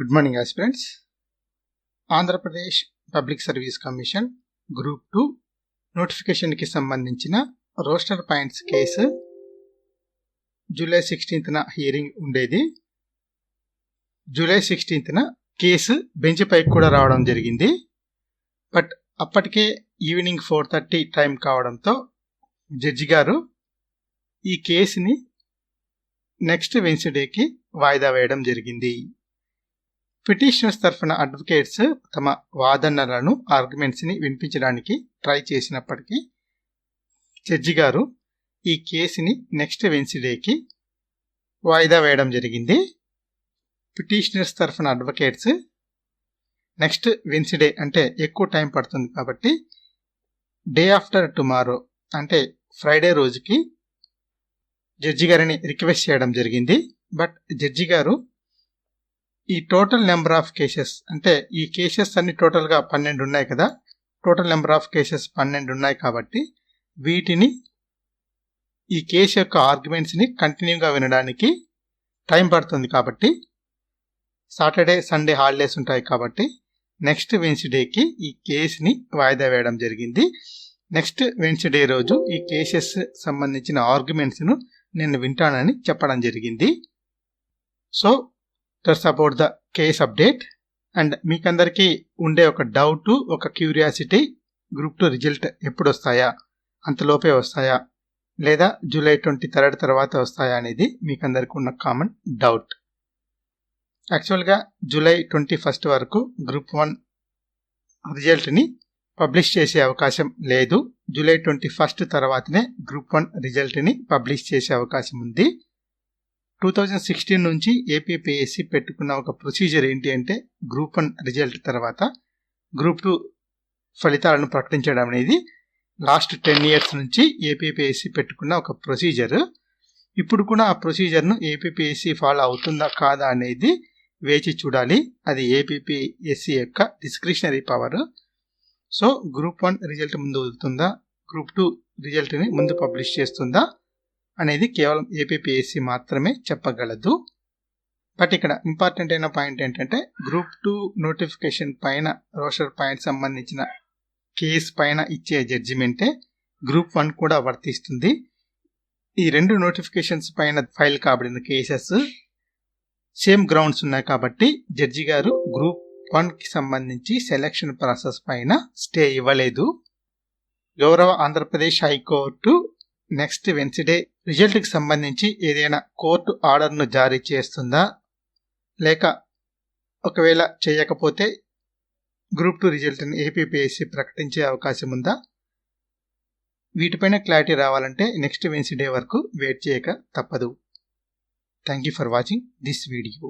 Good morning aspirants. Andhra Pradesh public service commission group 2 నోటిఫికేషన్కి సంబంధించిన roster points case July 16న hearing ఉండేది. జూలై 16న కేసు బెంచ్ పైకి కూడా రావడం జరిగింది. బట్ అప్పటికే ఈవినింగ్ 4:30 టైం కావడంతో జడ్జి గారు ఈ కేసుని నెక్స్ట్ వెన్స్డేకి వాయిదా వేయడం జరిగింది. పిటిషనర్స్ తరఫున అడ్వకేట్స్ తమ వాదనలను ఆర్గ్యుమెంట్స్ని వినిపించడానికి ట్రై చేసినప్పటికీ జడ్జి గారు ఈ కేసుని నెక్స్ట్ వెన్స్డేకి వాయిదా వేయడం జరిగింది. పిటిషనర్స్ తరఫున అడ్వకేట్స్ నెక్స్ట్ వెన్స్డే అంటే ఎక్కువ టైం పడుతుంది కాబట్టి డే ఆఫ్టర్ టుమారో అంటే ఫ్రైడే రోజుకి జడ్జి గారిని రిక్వెస్ట్ చేయడం జరిగింది. బట్ జడ్జి గారు ఈ టోటల్ నెంబర్ ఆఫ్ కేసెస్ అంటే ఈ కేసెస్ అన్ని టోటల్గా 12 ఉన్నాయి కదా, టోటల్ నెంబర్ ఆఫ్ కేసెస్ 12 ఉన్నాయి కాబట్టి వీటిని ఈ కేసు యొక్క ఆర్గ్యుమెంట్స్ని కంటిన్యూగా వినడానికి టైం పడుతుంది కాబట్టి సాటర్డే సండే హాలిడేస్ ఉంటాయి కాబట్టి నెక్స్ట్ వెన్స్డేకి ఈ కేసుని వాయిదా వేయడం జరిగింది. నెక్స్ట్ వెన్స్డే రోజు ఈ కేసెస్ సంబంధించిన ఆర్గ్యుమెంట్స్ను నేను వింటానని చెప్పడం జరిగింది. So that's about the case update. And మీకందరికీ ఉండే ఒక డౌట్, ఒక క్యూరియాసిటీ, గ్రూప్ 2 రిజల్ట్ ఎప్పుడు వస్తాయా, అంతలోపే వస్తాయా లేదా జూలై 23 తర్వాత వస్తాయా అనేది మీకందరికీ ఉన్న కామన్ డౌట్. యాక్చువల్గా జూలై 21 వరకు గ్రూప్ 1 రిజల్ట్ని పబ్లిష్ చేసే అవకాశం లేదు. జూలై 21 తర్వాతనే గ్రూప్ 1 రిజల్ట్ని పబ్లిష్ చేసే అవకాశం ఉంది. 2016 నుంచి ఏపీపీఎస్సీ పెట్టుకున్న ఒక ప్రొసీజర్ ఏంటి అంటే గ్రూప్ 1 రిజల్ట్ తర్వాత గ్రూప్ 2 ఫలితాలను ప్రకటించడం అనేది లాస్ట్ 10 years నుంచి ఏపీపీఎస్సీ పెట్టుకున్న ఒక ప్రొసీజర్. ఇప్పుడు కూడా ఆ ప్రొసీజర్ను ఏపీపీఎస్సీ ఫాలో అవుతుందా కాదా అనేది వేచి చూడాలి. అది ఏపీపీఎస్సీ యొక్క discretionary power. So group 1 result ముందు వదులుతుందా, గ్రూప్ 2 రిజల్ట్ని ముందు పబ్లిష్ చేస్తుందా అనేది కేవలం ఏపీపీఎస్సీ మాత్రమే చెప్పగలదు. బట్ ఇక్కడ ఇంపార్టెంట్ అయిన పాయింట్ ఏంటంటే గ్రూప్ 2 నోటిఫికేషన్ పైన రోస్టర్ పాయింట్ సంబంధించిన కేసు పైన ఇచ్చే జడ్జిమెంటే గ్రూప్ 1 కూడా వర్తిస్తుంది. ఈ రెండు నోటిఫికేషన్స్ పైన ఫైల్ కాబడిన కేసెస్ సేమ్ గ్రౌండ్స్ ఉన్నాయి కాబట్టి జడ్జి గారు గ్రూప్ 1కి సంబంధించి సెలక్షన్ ప్రాసెస్ పైన స్టే ఇవ్వలేదు. గౌరవ ఆంధ్రప్రదేశ్ హైకోర్టు నెక్స్ట్ వెన్స్డే రిజల్ట్కి సంబంధించి ఏదైనా కోర్టు ఆర్డర్ను జారీ చేస్తుందా, లేక ఒకవేళ చేయకపోతే గ్రూప్ 2 రిజల్ట్ని ఏపీపీఎస్సీ ప్రకటించే అవకాశం ఉందా, వీటిపైన క్లారిటీ రావాలంటే నెక్స్ట్ వెన్స్డే వరకు వెయిట్ చేయక తప్పదు. Thank you for watching this video.